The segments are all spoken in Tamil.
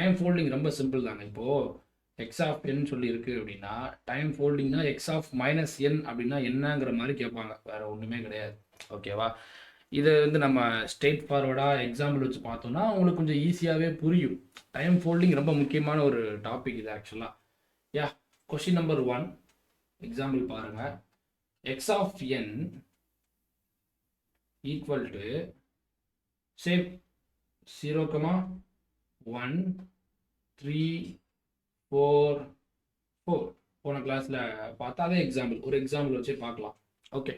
டைம் ஃபோல்டிங் ரொம்ப சிம்பிள் தாங்க. இப்போது எக்ஸ் ஆஃப் என் சொல்லி இருக்குது அப்படின்னா, டைம் ஃபோல்டிங்னா எக்ஸ் ஆஃப் மைனஸ் என் அப்படின்னா என்னங்கிற மாதிரி கேட்பாங்க, வேறு ஒன்றுமே கிடையாது. ஓகேவா? இதை வந்து நம்ம ஸ்ட்ரெயிட் ஃபார்வர்டாக எக்ஸாம்பிள் வச்சு பார்த்தோம்னா உங்களுக்கு கொஞ்சம் ஈஸியாகவே புரியும். டைம் ஃபோல்டிங் ரொம்ப முக்கியமான ஒரு டாபிக் இது ஆக்சுவலாக. யா, கொஷின் நம்பர் 1 எக்ஸாம்பிள் பாருங்கள். X of n equal to same 0, 1, 3, 4, 4. போன கிளாஸில் பார்த்தா அதே எக்ஸாம்பிள், ஒரு எக்ஸாம்பிள் வச்சு பார்க்கலாம். ஓகே,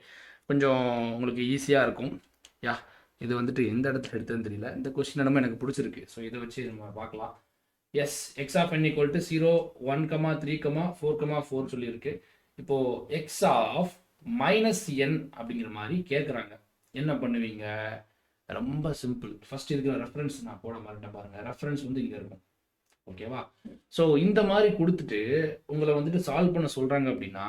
கொஞ்சம் உங்களுக்கு ஈஸியாக இருக்கும். யா, இது வந்துட்டு எந்த இடத்துல எடுத்ததுன்னு தெரியல. இந்த கொஸ்டின் நம்ம எனக்கு பிடிச்சிருக்கு. ஸோ இதை வச்சு நம்ம பார்க்கலாம். Yes, x of n equal to 0, 1, 3, 4, 4 சொல்லியிருக்கு. இப்போது எக்ஸ் ஆஃப் மைனஸ் என் அப்படிங்கிற மாதிரி கேட்குறாங்க. என்ன பண்ணுவீங்க? ரொம்ப சிம்பிள். ஃபர்ஸ்ட் இருக்கிற ரெஃபரன்ஸ் நான் போட மாட்டேன் பாருங்கள். ரெஃபரன்ஸ் வந்து இங்கே இருக்கும். ஓகேவா? ஸோ இந்த மாதிரி கொடுத்துட்டு உங்களை வந்துட்டு சால்வ் பண்ண சொல்கிறாங்க அப்படின்னா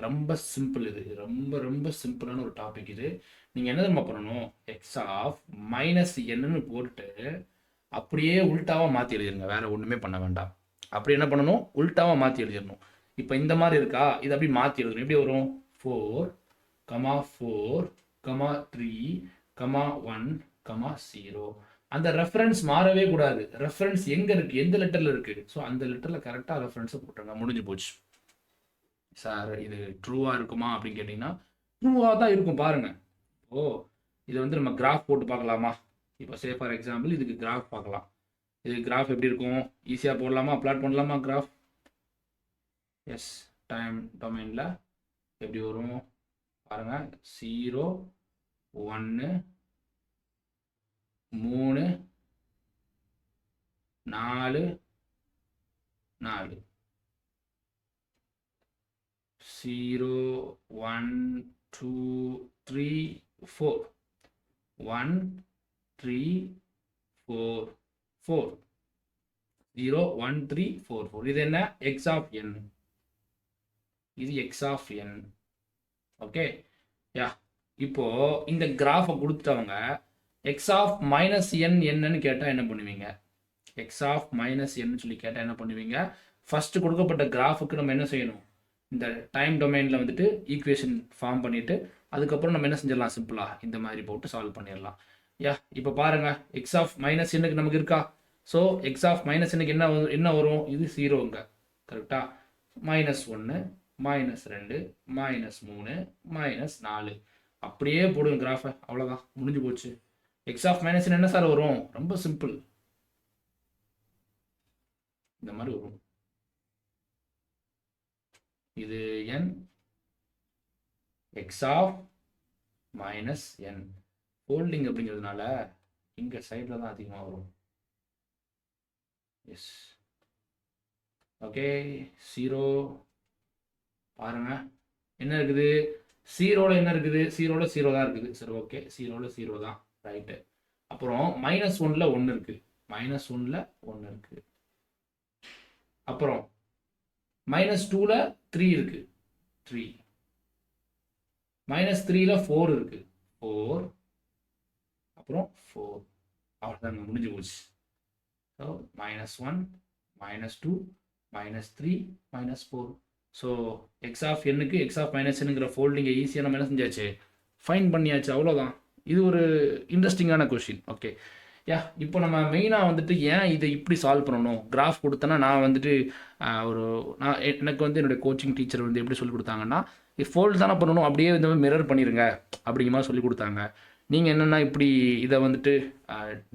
ரொம்ப சிம்பிள். இது ரொம்ப ரொம்ப சிம்பிளான ஒரு டாபிக். இது நீங்கள் என்ன தெரியுமா பண்ணணும்? எக்ஸ் ஆஃப் மைனஸ் என்னன்னு போட்டுட்டு அப்படியே உல்ட்டாவாக மாற்றி எழுதிருங்க. வேறு ஒன்றுமே பண்ண வேண்டாம். அப்படி என்ன பண்ணணும்? உல்ட்டாவாக மாற்றி எழுதிடணும். இப்போ இந்த மாதிரி இருக்கா, இது அப்படி மாற்றி எழுதணும். எப்படி வரும்? 4, 4, 3, 1, 0. அந்த ரெஃபரன்ஸ் மாறவே கூடாது. ரெஃபரன்ஸ் எங்கே இருக்குது, எந்த லெட்டரில் இருக்குது, ஸோ அந்த லெட்டரில் கரெக்டாக ரெஃபரன்ஸை போட்டுருங்க. முடிஞ்சு போச்சு. சார் இது ட்ரூவாக இருக்குமா அப்படின்னு கேட்டிங்கன்னா ட்ரூவாக தான் இருக்கும். பாருங்கள், ஓ இதை வந்து நம்ம கிராஃப் போட்டு பார்க்கலாமா? இப்போ சே ஃபார் எக்ஸாம்பிள் இதுக்கு கிராஃப் பார்க்கலாம். இது கிராஃப் எப்படி இருக்கும்? ஈஸியாக போடலாமா? பிளாட் பண்ணலாமா கிராஃப்? எஸ், டைம் டொமைனில் எப்படி வரும் பாருங்கள். 0, 1, 3, 4, 4. 0, 1, 2, 3, 4. 1, 3, 4, 4. 0, 1, 3, 4, 4. இது என்ன? X of n. இது x of n. Okay yeah, இப்போ இந்த கிராஃபை கொடுத்துட்டவங்க எக்ஸ் ஆஃப் மைனஸ் என் என்னன்னு கேட்டால் என்ன பண்ணுவீங்க? எக்ஸ் ஆஃப் மைனஸ் என்னு சொல்லி கேட்டால் என்ன பண்ணுவீங்க? ஃபர்ஸ்ட் கொடுக்கப்பட்ட கிராஃபுக்கு நம்ம என்ன செய்யணும்? இந்த டைம் டொமைனில் வந்துட்டு ஈக்குவேஷன் ஃபார்ம் பண்ணிவிட்டு அதுக்கப்புறம் நம்ம என்ன செஞ்சிடலாம்? சிம்பிளாக இந்த மாதிரி போட்டு சால்வ் பண்ணிடலாம். யா, இப்போ பாருங்கள், எக்ஸ் ஆஃப் மைனஸ் எண்ணுக்கு நமக்கு இருக்கா? ஸோ எக்ஸ் ஆஃப் மைனஸ் எண்ணுக்கு என்ன வரும்? இது 0ங்க. கரெக்டாக? -1, -2, -3, -4. அப்படியே போடுங்க கிராஃபை. அவ்வளோதான், முடிஞ்சு போச்சு. எக்ஸ் ஆஃப் மைனஸ் என்ன சார் வரும்? ரொம்ப சிம்பிள், இந்த மாதிரி வரும். இது n, x of minus n. Folding அப்படிங்கிறதுனால இங்கே சைடில் தான் அதிகமாக வரும். S, okay. 0 பாருங்க, என்ன இருக்குது? 0ல் என்ன இருக்குது? 0ல் 0 தான் இருக்குது. சரி, ஓகே, 0ல் 0 தான், ரைட்டு. அப்புறம் -1ல் 1 இருக்குது. -1ல் 1 இருக்குது. அப்புறம் -2ல் 3 இருக்குது. 3. -3ல் 4 இருக்குது. 4. அப்புறம் 4. அவ்வளோதாங்க, முடிஞ்சு போச்சு. ஸோ -1, -2, -3, -4. ஸோ எக்ஸ் ஆஃப் எண்ணுக்கு எக்ஸ் ஆஃப் மைனஸ் எண்ணுங்கிற ஃபோல்டிங்கை ஈஸியாக நம்ம என்ன செஞ்சாச்சு? ஃபைன் பண்ணியாச்சு. அவ்வளோதான். இது ஒரு இன்ட்ரெஸ்டிங்கான கொஷின். ஓகே யா, இப்போ நம்ம மெயினாக வந்துட்டு ஏன் இதை இப்படி சால்வ் பண்ணணும்? கிராஃப் கொடுத்தேன்னா நான் வந்துட்டு எனக்கு வந்து என்னுடைய கோச்சிங் டீச்சர் வந்து எப்படி சொல்லி கொடுத்தாங்கன்னா, இது ஃபோல்டு தானே பண்ணணும், அப்படியே இந்த மாதிரி மிரர் பண்ணிடுங்க அப்படிங்கிற மாதிரி சொல்லி கொடுத்தாங்க. நீங்கள் என்னென்னா இப்படி இதை வந்துட்டு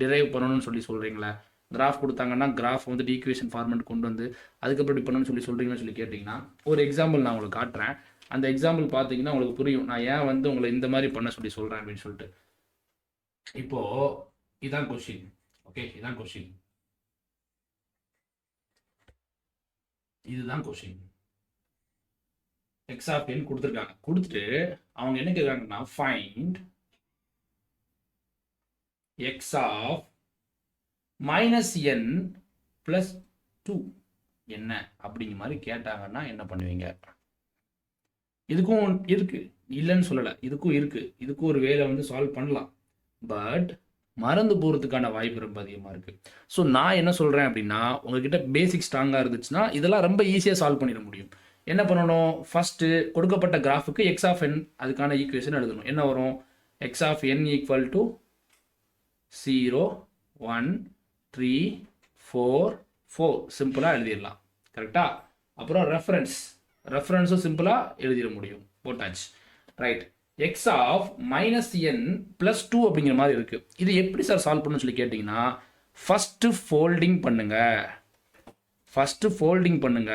டிரைவ் பண்ணணும்னு சொல்லி சொல்கிறீங்களே. கிராஃப் கொடுத்தாங்கன்னா கிராஃப் வந்துட்டு ஈக்குவேஷன் ஃபார்மெட் கொண்டு வந்து அதுக்கப்புறம் இப்படி பண்ணணும்னு சொல்கிறீங்கன்னு சொல்லி கேட்டிங்கன்னா ஒரு எக்ஸாம்பிள் நான் உங்களுக்கு காட்டுறேன். அந்த எக்ஸாம்பிள் பார்த்தீங்கன்னா உங்களுக்கு புரியும் நான் ஏன் வந்து உங்களை இந்த மாதிரி பண்ண சொல்கிறேன் அப்படின்னு சொல்லிட்டு. இப்போது இதான் கொஸ்டின். ஓகே, இதான் கொஸ்டின். இதுதான் கொஸ்டின். எக்ஸ் ஆஃப் என் கொடுத்துருக்காங்க. கொடுத்துட்டு அவங்க என்ன கேட்குறாங்கன்னா ஃபைண்ட் எக்ஸ் ஆஃப் -n + 2 என்ன அப்படிங்கிற மாதிரி கேட்டாங்கன்னா என்ன பண்ணுவீங்க? இதுக்கும் இருக்கு, இல்லைன்னு சொல்லலை, இதுக்கும் இருக்கு. இதுக்கும் ஒரு வேலை வந்து சால்வ் பண்ணலாம். பட் மறந்து போகிறதுக்கான வாய்ப்பு ரொம்ப அதிகமாக இருக்குது. ஸோ நான் என்ன சொல்கிறேன் அப்படின்னா, உங்ககிட்ட பேசிக் ஸ்ட்ராங்காக இருந்துச்சுன்னா இதெல்லாம் ரொம்ப ஈஸியாக சால்வ் பண்ணிட முடியும். என்ன பண்ணணும், ஃபஸ்ட்டு கொடுக்கப்பட்ட கிராஃபுக்கு எக்ஸ் ஆஃப் என் அதுக்கான ஈக்குவேஷன் எழுதணும். என்ன வரும், x of n equal to 0 1 3 4 4 சிம்பிளாக எழுதிடலாம். கரெக்டா? அப்புறம் ரெஃபரன்ஸும் சிம்பிளாக எழுதிட முடியும். போட்டாச்சு. Right. X of minus n plus 2 அப்படிங்கிற மாதிரி இருக்குது. இது எப்படி சார் சால்வ் பண்ணணும்னு சொல்லி கேட்டிங்கன்னா, ஃபஸ்ட்டு ஃபோல்டிங் பண்ணுங்க.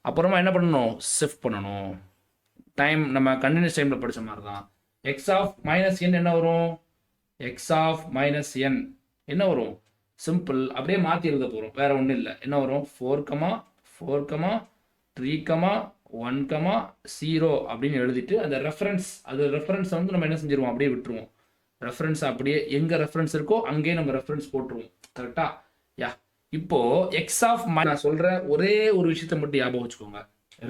அப்புறமா என்ன பண்ணணும், ஷிஃப்ட் பண்ணணும். டைம் நம்ம கண்டினியூஸ் டைமில் படித்த மாதிரி தான். எக்ஸ் ஆஃப் மைனஸ் என் என்ன வரும், எக்ஸ் ஆஃப் மைனஸ் என் என்ன வரும், சிம்பிள் அப்படியே மாற்றி எழுத போகிறோம், வேறு ஒன்றும் இல்லை. என்ன வரும், 4, 3, 1, 0 அப்படின்னு எழுதிட்டு அந்த ரெஃபரன்ஸ் வந்து நம்ம என்ன செஞ்சிருவோம், அப்படியே விட்டுருவோம். ரெஃபரன்ஸ் அப்படியே எங்கே ரெஃபரன்ஸ் இருக்கோ அங்கேயே நம்ம ரெஃபரன்ஸ் போட்டுருவோம். கரெக்டா? யா. இப்போ எக்ஸ் ஆஃப் நான் சொல்கிற ஒரே ஒரு விஷயத்தை மட்டும் ஞாபகம் வச்சுக்கோங்க,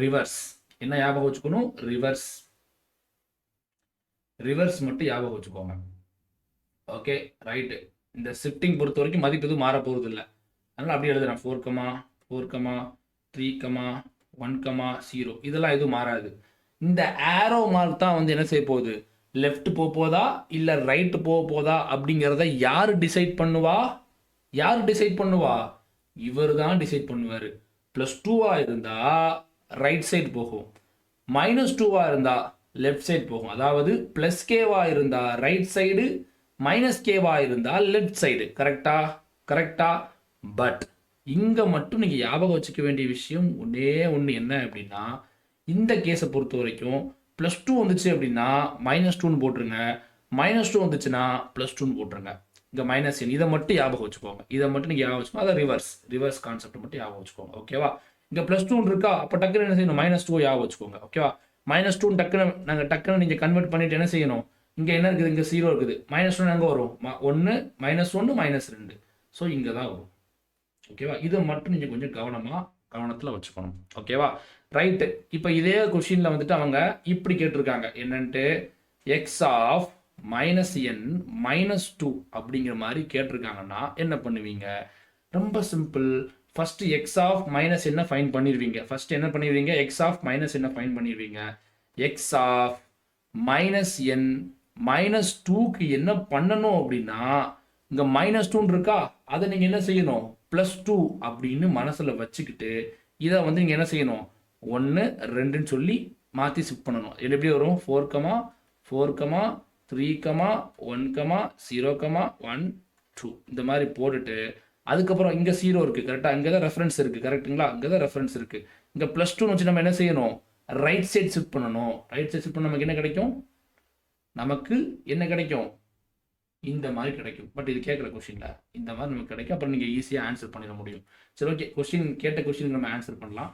ரிவர்ஸ். என்ன ஞாபகம் வச்சுக்கணும், ரிவர்ஸ் மட்டும் ஞாபகம் வச்சுக்கோங்க. Okay, right. இந்த ஷிஃப்டிங் பொறுத்த வரைக்கும் மதிப்பு எதுவும் மாற போகிறது இல்லை. அதனால் அப்படியே எழுதுறேன், 4, 3, 1, 0 இதெல்லாம் எதுவும் மாறாது. இந்த ஆரோ மார்க் தான் வந்து என்ன செய்ய போகுது, லெஃப்ட் போதா இல்லை ரைட்டு போதா அப்படிங்கிறத யார் டிசைட் பண்ணுவா, இவர் தான் டிசைட் பண்ணுவார். +2 இருந்தால் ரைட் சைடு போகும், -2 இருந்தால் லெஃப்ட் சைடு போகும். அதாவது +k இருந்தால் ரைட் சைடு, -k இருந்தால் லெஃப்ட் சைடு. கரெக்டா? பட் இங்கே மட்டும் நீங்கள் ஞாபகம் வச்சுக்க வேண்டிய விஷயம் ஒன்றே ஒன்று என்ன அப்படின்னா, இந்த கேஸை பொறுத்த வரைக்கும் +2 வந்துச்சு அப்படின்னா -2ன்னு போட்டுருங்க, -2 வந்துச்சுன்னா +2ன்னு போட்டுருங்க. இங்கே மைனஸ் என் இதை மட்டும் ஞாபகம் வச்சுக்கோங்க. இதை மட்டும் நீங்கள் ஞாபகம் வச்சுக்கோங்க. அதை ரிவர்ஸ் கான்செப்ட் மட்டும் ஞாபகம் வச்சுக்கோங்க. ஓகேவா? இங்கே +2 இருக்கா, அப்போ டக்குன்னு என்ன செய்யணும், -2 ஞாபகம் வச்சுக்கோங்க. ஓகேவா? -2 டக்குன்னு நீங்கள் கன்வெர்ட் பண்ணிட்டு என்ன செய்யணும், இங்கே என்ன இருக்குது, இங்கே 0 இருக்குது, -1 எங்கே வரும், 1 -1 -2. ஸோ இங்கே தான் வரும். ஓகேவா? இதை மட்டும் நீங்கள் கொஞ்சம் கவனத்தில் வச்சுக்கணும். ஓகேவா? ரைட்டு. இப்போ இதே கொஷினில் வந்துட்டு அவங்க இப்படி கேட்டிருக்காங்க, என்னன்ட்டு எக்ஸ் ஆஃப் -n -2 அப்படிங்கிற மாதிரி கேட்டிருக்காங்கன்னா என்ன பண்ணுவீங்க, ரொம்ப simple. First x of minus என்ன ஃபைன் பண்ணிடுவீங்க, எக்ஸ் ஆஃப் மைனஸ் என்ன ஃபைன் பண்ணிடுவீங்க, எக்ஸ் ஆஃப் -n -2க்கு என்ன பண்ணணும் அப்படின்னா, இங்கே -2 இருக்கா, அதை நீங்கள் என்ன செய்யணும், +2 அப்படின்னு மனசில் வச்சுக்கிட்டு இதை வந்து நீங்கள் என்ன செய்யணும், 1 2ன்னு சொல்லி மாற்றி ஷிஃப்ட் பண்ணணும். இது எப்படி வரும், 4, 3, 1, 0, 1, 2 இந்த மாதிரி போட்டுட்டு அதுக்கப்புறம் இங்கே 0 இருக்குது. கரெக்டாக? இங்கே தான் ரெஃபரன்ஸ் இருக்குது. கரெக்டுங்களா? இங்கே தான் ரெஃபரன்ஸ் இருக்குது. இங்கே +2ன்னு வச்சு நம்ம என்ன செய்யணும், ரைட் சைட் ஷிஃப்ட் பண்ணணும். ரைட் சைட் ஷிஃப்ட் பண்ண நமக்கு என்ன கிடைக்கும், இந்த மாதிரி கிடைக்கும். பட் இது கேட்குற கொஸ்டினில் இந்த மாதிரி நமக்கு கிடைக்கும். அப்புறம் நீங்கள் ஈஸியாக ஆன்சர் பண்ணிட முடியும். சரி, ஓகே. கேட்ட கொஸ்டினுக்கு நம்ம ஆன்சர் பண்ணலாம்.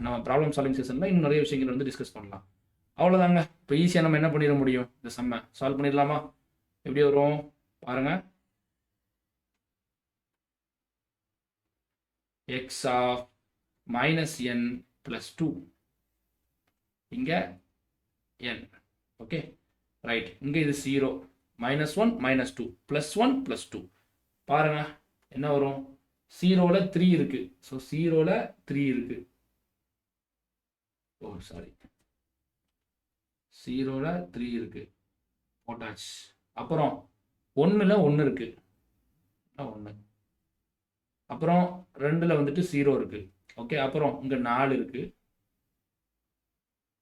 நம்ம ப்ராப்ளம் சால்விங் செஷனில் இன்னும் நிறைய விஷயங்கள் வந்து டிஸ்கஸ் பண்ணலாம். அவ்வளோதாங்க. இப்போ ஈஸியாக நம்ம என்ன பண்ணிட முடியும், இந்த சம்மை சால்வ் பண்ணிடலாமா? எப்படி வரும் பாருங்க, எக்ஸ் ஆஃப் -n +2 இங்கே n. Okay, right. இங்கே இது 0, -1 -2 +1 +2 பாருங்க என்ன வரும், 0ல் 3 இருக்கு. ஸோ 0ல் 3 இருக்கு. ஓ சாரி, 0ல் 3 இருக்கு, போட்டாச்சு. அப்புறம் 1ல் 1 இருக்கு, 1. அப்புறம் 2ல் வந்துட்டு 0 இருக்கு. ஓகே, அப்புறம் இங்கே 4 இருக்கு,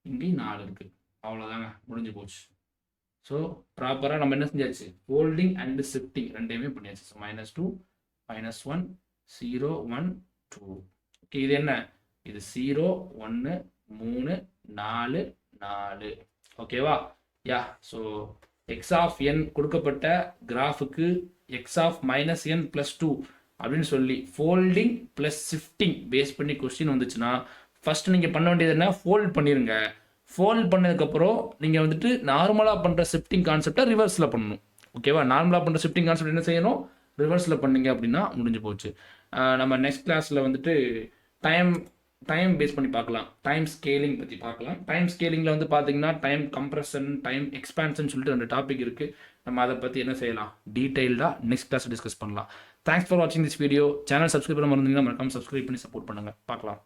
இங்கேயும் 4 இருக்கு. அவ்வளோதாங்க, முடிஞ்சு போச்சு. ஸோ ப்ராப்பராக நம்ம என்ன செஞ்சாச்சு, ஃபோல்டிங் அண்ட் ஷிஃப்டிங் ரெண்டையுமே பண்ணியாச்சு. ஸோ -2 -1 0 1 2. ஓகே, இது என்ன, இது 0 1 3 4 4. ஓகேவா? யா. ஸோ எக்ஸ் ஆஃப் n கொடுக்கப்பட்ட கிராஃபுக்கு எக்ஸ் ஆஃப் -n +2 அப்படின்னு சொல்லி ஃபோல்டிங் ப்ளஸ் ஷிஃப்டிங் பேஸ் பண்ணி கொஸ்டின் வந்துச்சுன்னா ஃபர்ஸ்ட் நீங்கள் பண்ண வேண்டியது என்ன, ஃபோல்ட் பண்ணிடுங்க. ஃபோல்ட் பண்ணதுக்கப்புறம் நீங்கள் வந்துட்டு நார்மலாக பண்ணுற ஷிஃப்டிங் கான்செப்டை ரிவர்ஸில் பண்ணணும். ஓகேவா? நார்மலாக பண்ணுற ஷிஃப்டிங் கான்செப்ட் என்ன செய்யணும், ரிவர்ஸில் பண்ணீங்க அப்படின்னா முடிஞ்சு போச்சு. நம்ம நெக்ஸ்ட் கிளாஸில் வந்துட்டு டைம் பேஸ் பண்ணி பார்க்கலாம், டைம் ஸ்கேலிங் பற்றி பார்க்கலாம். டைம் ஸ்கேலிங்கில் வந்து பார்த்தீங்கன்னா டைம் கம்ப்ரெஷன், டைம் எக்ஸ்பான்ஷன் சொல்லிட்டு 2 டாபிக் இருக்குது. நம்ம அதை பற்றி என்ன செய்யலாம், டீட்டெயில்டாக நெக்ஸ்ட் கிளாஸ் டிஸ்கஸ் பண்ணலாம். தேங்க்ஸ் ஃபார் வாட்சிங் திஸ் வீடியோ. சேனல் சப்ஸ்கிரைப் பண்ண மறந்தீங்கன்னா மறக்காம சப்ஸ்கிரைப் பண்ணி சப்போர்ட் பண்ணுங்கள். பார்க்கலாம்.